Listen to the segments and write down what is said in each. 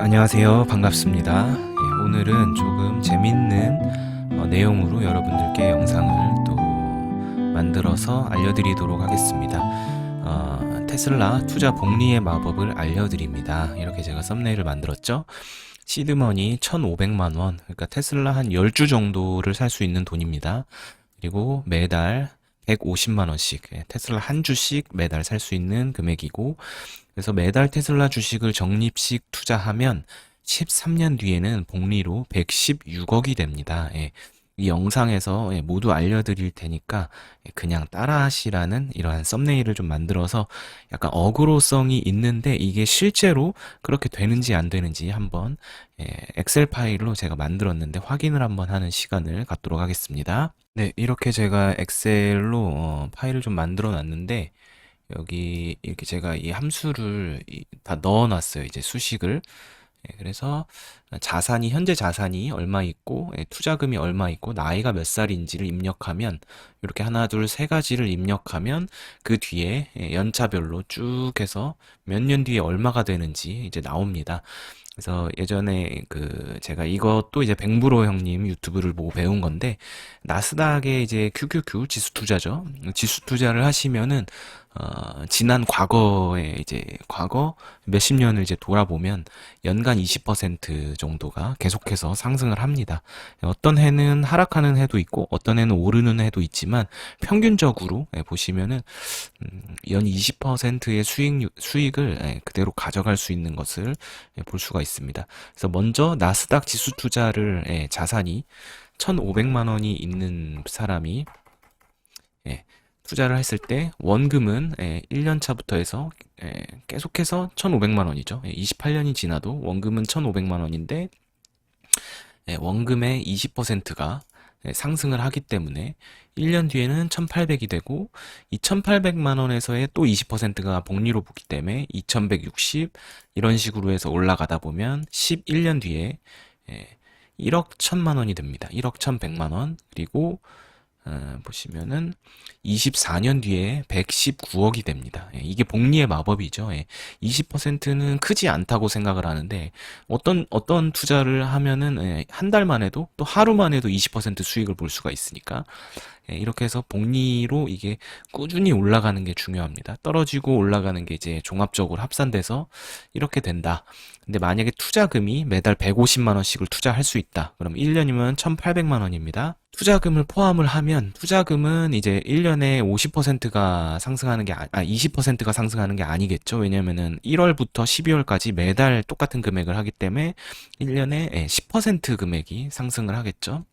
안녕하세요. 반갑습니다. 오늘은 조금 재밌는 내용으로 여러분들께 영상을 또 만들어서 알려드리도록 하겠습니다. 테슬라 투자 복리의 마법을 알려드립니다. 이렇게 제가 썸네일을 만들었죠. 시드머니 1,500만원, 그러니까 테슬라 한 10주 정도를 살 수 있는 돈입니다. 그리고 매달 150만원씩, 테슬라 한 주씩 매달 살 수 있는 금액이고, 그래서 매달 테슬라 주식을 적립식 투자하면 13년 뒤에는 복리로 116억이 됩니다. 이 영상에서 모두 알려드릴 테니까 그냥 따라하시라는 이러한 썸네일을 좀 만들어서 약간 어그로성이 있는데 이게 실제로 그렇게 되는지 안 되는지 한번 엑셀 파일로 제가 만들었는데 확인을 한번 하는 시간을 갖도록 하겠습니다. 네, 이렇게 제가 엑셀로 파일을 좀 만들어 놨는데 여기 이렇게 제가 이 함수를 다 넣어 놨어요. 이제 수식을. 그래서 자산이 현재 자산이 얼마 있고 투자금이 얼마 있고 나이가 몇 살인지를 입력하면 이렇게 하나 둘 세 가지를 입력하면 그 뒤에 연차별로 쭉 해서 몇 년 뒤에 얼마가 되는지 이제 나옵니다. 그래서 예전에 제가 이것도 이제 백무로 형님 유튜브를 보고 배운 건데 나스닥에 이제 QQQ 지수 투자죠. 지수 투자를 하시면은 지난 과거에 이제 과거 몇십 년을 이제 돌아보면 연간 20% 정도가 계속해서 상승을 합니다. 어떤 해는 하락하는 해도 있고 어떤 해는 오르는 해도 있지만 평균적으로 보시면은 연 20%의 수익을 그대로 가져갈 수 있는 것을 볼 수가 있습니다. 그래서 먼저 나스닥 지수 투자를 자산이 1,500만 원이 있는 사람이 투자를 했을 때 원금은 1년 차부터 해서 계속해서 1,500만 원이죠. 28년이 지나도 원금은 1,500만 원인데 원금의 20%가 상승을 하기 때문에 1년 뒤에는 1,800이 되고 이 1,800만 원에서의 또 20%가 복리로 붙기 때문에 2,160 이런 식으로 해서 올라가다 보면 11년 뒤에 1억 1,000만 원이 됩니다. 1억 1,100만 원. 그리고 보시면은 24년 뒤에 119억이 됩니다. 이게 복리의 마법이죠. 20%는 크지 않다고 생각을 하는데 어떤 투자를 하면은 한 달만 해도 또 하루만 해도 20% 수익을 볼 수가 있으니까 이렇게 해서 복리로 이게 꾸준히 올라가는 게 중요합니다. 떨어지고 올라가는 게 이제 종합적으로 합산돼서 이렇게 된다. 근데 만약에 투자금이 매달 150만 원씩을 투자할 수 있다. 그럼 1년이면 1,800만 원입니다. 투자금을 포함을 하면 투자금은 이제 1년에 50%가 상승하는 게 20%가 상승하는 게 아니겠죠. 왜냐면은 1월부터 12월까지 매달 똑같은 금액을 하기 때문에 1년에 10% 금액이 상승을 하겠죠.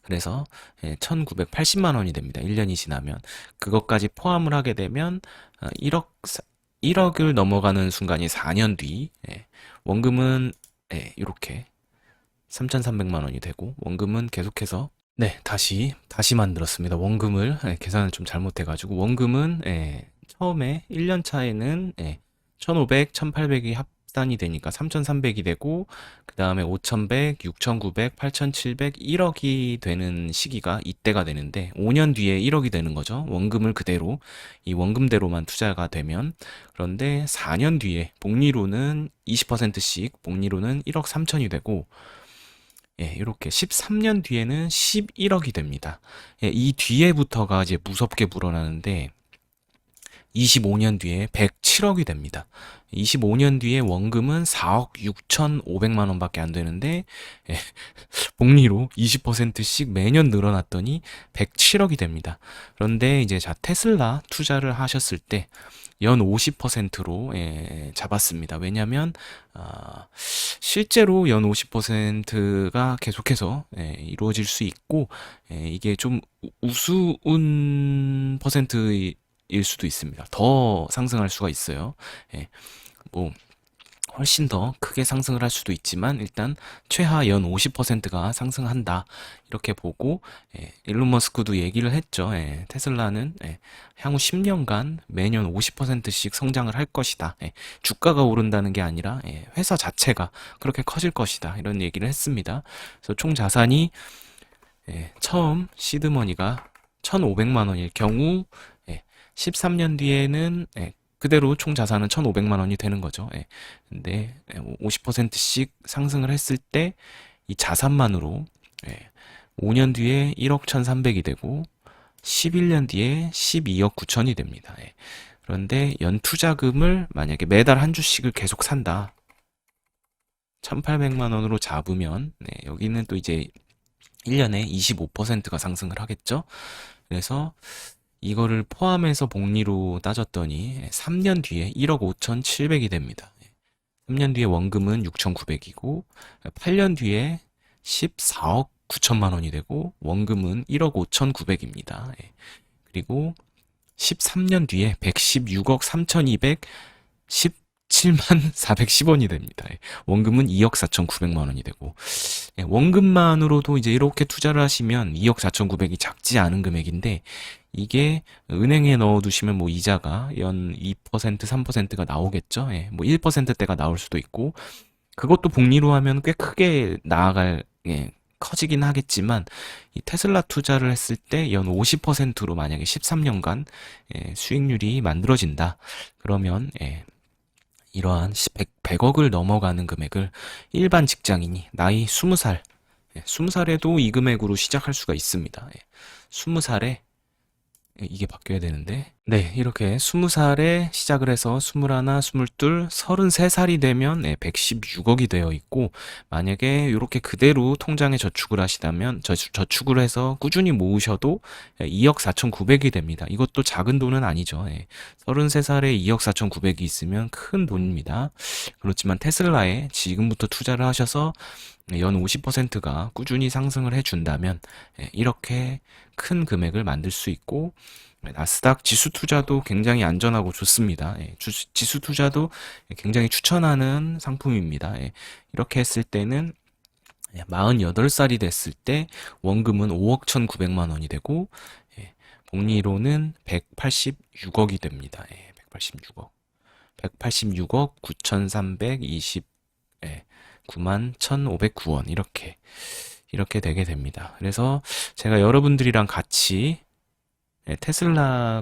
그래서 1,980만 원이 됩니다. 1년이 지나면. 그것까지 포함을 하게 되면 1억을 넘어가는 순간이 4년 뒤 원금은 이렇게 3,300만 원이 되고 원금은 계속해서 다시 만들었습니다. 원금을 계산을 좀 잘못해가지고 원금은 처음에 1년 차에는 1,500, 1,800이 합산이 되니까 3,300이 되고 그 다음에 5,100, 6,900, 8,700, 1억이 되는 시기가 이때가 되는데 5년 뒤에 1억이 되는 거죠. 원금을 그대로 이 원금대로만 투자가 되면. 그런데 4년 뒤에 복리로는 20%씩 복리로는 1억 3천이 되고 이렇게 13년 뒤에는 11억이 됩니다. 이 뒤에부터가 이제 무섭게 불어나는데 25년 뒤에 107억이 됩니다. 25년 뒤에 원금은 4억 6,500만 원밖에 안 되는데 복리로 20%씩 매년 늘어났더니 107억이 됩니다. 그런데 이제 테슬라 투자를 하셨을 때 연 50%로 잡았습니다. 왜냐하면 실제로 연 50%가 계속해서 이루어질 수 있고 이게 좀 우스운 퍼센트일 수도 있습니다. 더 상승할 수가 있어요. 뭐 훨씬 더 크게 상승을 할 수도 있지만 일단 최하 연 50%가 상승한다 이렇게 보고 일론 머스크도 얘기를 했죠. 테슬라는 향후 10년간 매년 50%씩 성장을 할 것이다. 주가가 오른다는 게 아니라 회사 자체가 그렇게 커질 것이다 이런 얘기를 했습니다. 그래서 총 자산이 처음 시드머니가 1,500만 원일 경우 13년 뒤에는 그대로 총 자산은 1,500만 원이 되는 거죠. 예. 근데 50%씩 상승을 했을 때 이 자산만으로 5년 뒤에 1억 1,300이 되고 11년 뒤에 12억 9천이 됩니다. 예. 그런데 연투자금을 만약에 매달 한 주씩을 계속 산다. 1,800만 원으로 잡으면 여기는 또 이제 1년에 25%가 상승을 하겠죠. 그래서 이거를 포함해서 복리로 따졌더니 3년 뒤에 1억 5,700이 됩니다. 3년 뒤에 원금은 6,900이고 8년 뒤에 14억 9천만 원이 되고 원금은 1억 5,900입니다. 그리고 13년 뒤에 116억 3,217만 410원이 됩니다. 원금은 2억 4,900만 원이 되고 원금만으로도 이제 이렇게 투자를 하시면 2억 4,900이 작지 않은 금액인데 이게 은행에 넣어두시면 뭐 이자가 연 2%, 3%가 나오겠죠. 뭐 1%대가 나올 수도 있고 그것도 복리로 하면 꽤 크게 나아갈 커지긴 하겠지만 이 테슬라 투자를 했을 때 연 50%로 만약에 13년간 수익률이 만들어진다. 그러면 이러한 100억을 넘어가는 금액을 일반 직장인이 나이 20살, 20살에도 이 금액으로 시작할 수가 있습니다. 20살에 이게 바뀌어야 되는데 네 이렇게 20살에 시작을 해서 21, 22, 33살이 되면 116억이 되어 있고 만약에 이렇게 그대로 통장에 저축을 하시다면 저축을 해서 꾸준히 모으셔도 2억 4,900이 됩니다. 이것도 작은 돈은 아니죠. 33살에 2억 4,900이 있으면 큰 돈입니다. 그렇지만 테슬라에 지금부터 투자를 하셔서 연 50%가 꾸준히 상승을 해준다면 이렇게 큰 금액을 만들 수 있고 나스닥 지수 투자도 굉장히 안전하고 좋습니다. 지수 투자도 굉장히 추천하는 상품입니다. 이렇게 했을 때는 48살이 됐을 때 원금은 5억 1,900만 원이 되고 복리로는 186억이 됩니다. 186억. 186억 9,320 91,509원 이렇게 되게 됩니다. 그래서 제가 여러분들이랑 같이 테슬라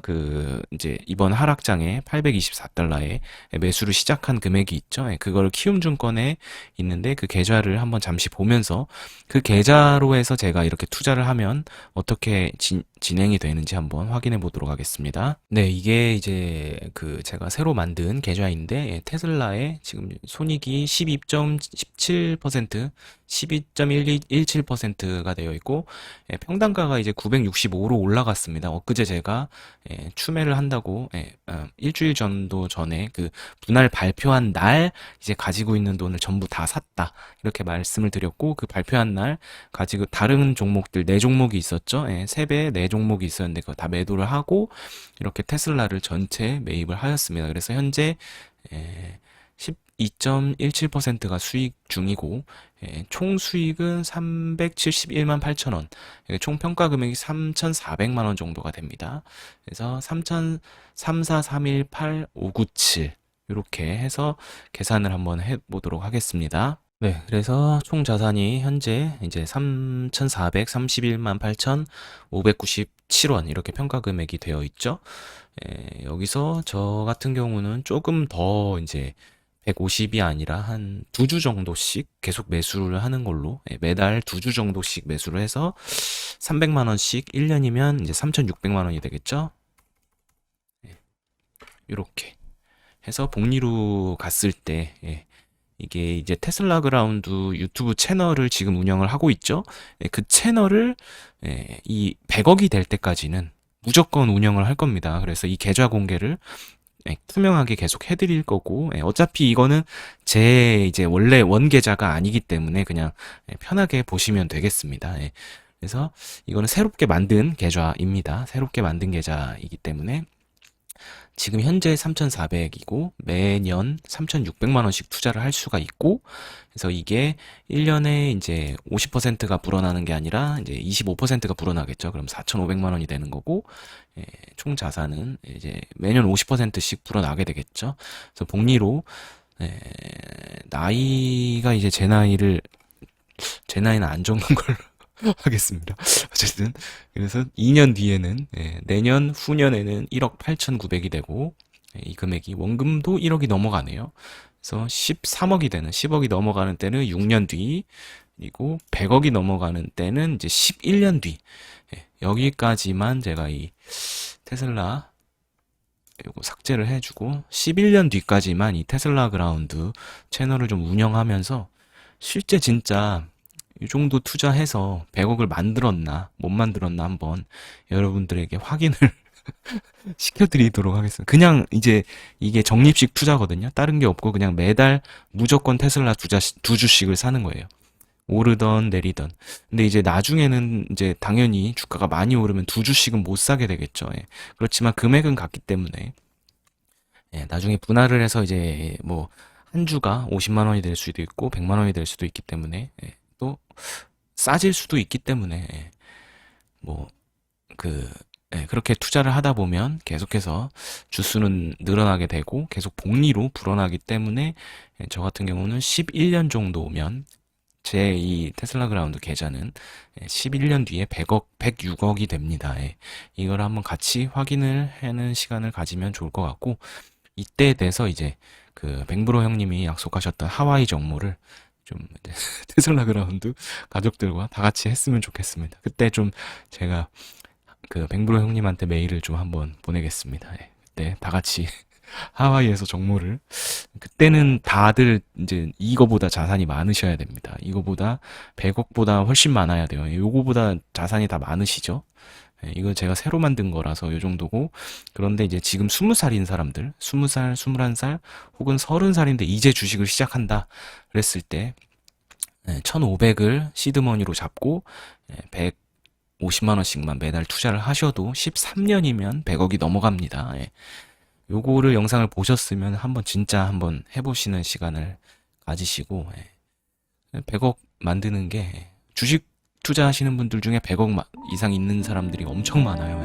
이제 이번 하락장에 824달러에 매수를 시작한 금액이 있죠. 그걸 키움증권에 있는데 그 계좌를 한번 잠시 보면서 그 계좌로 해서 제가 이렇게 투자를 하면 어떻게 진행이 되는지 한번 확인해 보도록 하겠습니다. 네, 이게 이제 제가 새로 만든 계좌인데 테슬라의 지금 손익이 12.17%, 12.17%가 되어 있고 평단가가 이제 965로 올라갔습니다. 엊그제 제가 추매를 한다고 일주일 정도 전에 그 분할 발표한 날 이제 가지고 있는 돈을 전부 다 샀다 이렇게 말씀을 드렸고 그 발표한 날 가지고 다른 종목들 4종목이 있었죠. 3배 4종목이 있었는데 그거 다 매도를 하고 이렇게 테슬라를 전체 매입을 하였습니다. 그래서 현재 12.17%가 수익 중이고 총 수익은 371만 8천 원, 총 평가 금액이 3,400만 원 정도가 됩니다. 그래서 3,4318597 이렇게 해서 계산을 한번 해보도록 하겠습니다. 네, 그래서 총 자산이 현재 이제 3,431만 8,597원 이렇게 평가 금액이 되어 있죠. 여기서 저 같은 경우는 조금 더 이제 150이 아니라 한 2주 정도씩 계속 매수를 하는 걸로 매달 2주 정도씩 매수를 해서 300만 원씩 1년이면 이제 3,600만 원이 되겠죠. 이렇게 해서 복리로 갔을 때 이게 이제 테슬라 그라운드 유튜브 채널을 지금 운영을 하고 있죠. 그 채널을 이 100억이 될 때까지는 무조건 운영을 할 겁니다. 그래서 이 계좌 공개를 투명하게 계속 해드릴 거고 어차피 이거는 제 이제 원래 원 계좌가 아니기 때문에 그냥 편하게 보시면 되겠습니다. 그래서 이거는 새롭게 만든 계좌입니다. 새롭게 만든 계좌이기 때문에 지금 현재 3,400이고 매년 3,600만 원씩 투자를 할 수가 있고 그래서 이게 1년에 이제 50%가 불어나는 게 아니라 이제 25%가 불어나겠죠. 그럼 4,500만 원이 되는 거고 총 자산은 이제 매년 50%씩 불어나게 되겠죠. 그래서 복리로 나이가 이제 제 나이는 안 적는 걸로 하겠습니다. 어쨌든 그래서 2년 뒤에는 내년 후년에는 1억 8,900이 되고 이 금액이 원금도 1억이 넘어가네요. 그래서 13억이 되는 10억이 넘어가는 때는 6년 뒤, 그리고 100억이 넘어가는 때는 이제 11년 뒤. 여기까지만 제가 이 테슬라 요거 삭제를 해주고 11년 뒤까지만 이 테슬라 그라운드 채널을 좀 운영하면서 실제 진짜 이 정도 투자해서 100억을 만들었나 못 만들었나 한번 여러분들에게 확인을 시켜드리도록 하겠습니다. 그냥 이제 이게 적립식 투자거든요. 다른 게 없고 그냥 매달 무조건 테슬라 두 주씩을 사는 거예요. 오르던 내리던. 근데 이제 나중에는 이제 당연히 주가가 많이 오르면 두 주씩은 못 사게 되겠죠. 예. 그렇지만 금액은 같기 때문에 예, 나중에 분할을 해서 이제 뭐 한 주가 50만 원이 될 수도 있고 100만 원이 될 수도 있기 때문에 예, 또 싸질 수도 있기 때문에 예, 뭐 그, 예, 그렇게 투자를 하다 보면 계속해서 주수는 늘어나게 되고 계속 복리로 불어나기 때문에 예, 저 같은 경우는 11년 정도 오면 제 이 테슬라 그라운드 계좌는 11년 뒤에 100억, 106억이 됩니다. 예. 이걸 한번 같이 확인을 하는 시간을 가지면 좋을 것 같고, 이때에 대해서 이제 그 뱅브로 형님이 약속하셨던 하와이 정모를 좀 이제 테슬라 그라운드 가족들과 다 같이 했으면 좋겠습니다. 그때 좀 제가 그 뱅브로 형님한테 메일을 좀 한번 보내겠습니다. 예. 그때 다 같이 하와이에서 정모를 그때는 다들 이제 이거보다 자산이 많으셔야 됩니다. 이거보다 100억보다 훨씬 많아야 돼요. 요거보다 자산이 다 많으시죠? 예, 이거 제가 새로 만든 거라서 요 정도고 그런데 이제 지금 20살인 사람들 20살, 21살 혹은 30살인데 이제 주식을 시작한다 그랬을 때 1,500을 시드머니로 잡고 150만 원씩만 매달 투자를 하셔도 13년이면 100억이 넘어갑니다. 예. 요거를 영상을 보셨으면 한번 진짜 한번 해보시는 시간을 가지시고 100억 만드는 게 주식 투자하시는 분들 중에 100억 이상 있는 사람들이 엄청 많아요.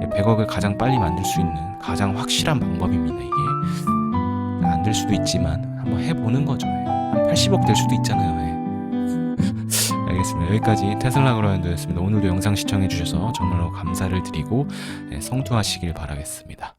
100억을 가장 빨리 만들 수 있는 가장 확실한 방법입니다. 이게 안 될 수도 있지만 한번 해보는 거죠. 한 80억 될 수도 있잖아요. 알겠습니다. 여기까지 테슬라 그라운드였습니다. 오늘도 영상 시청해주셔서 정말로 감사를 드리고 성투하시길 바라겠습니다.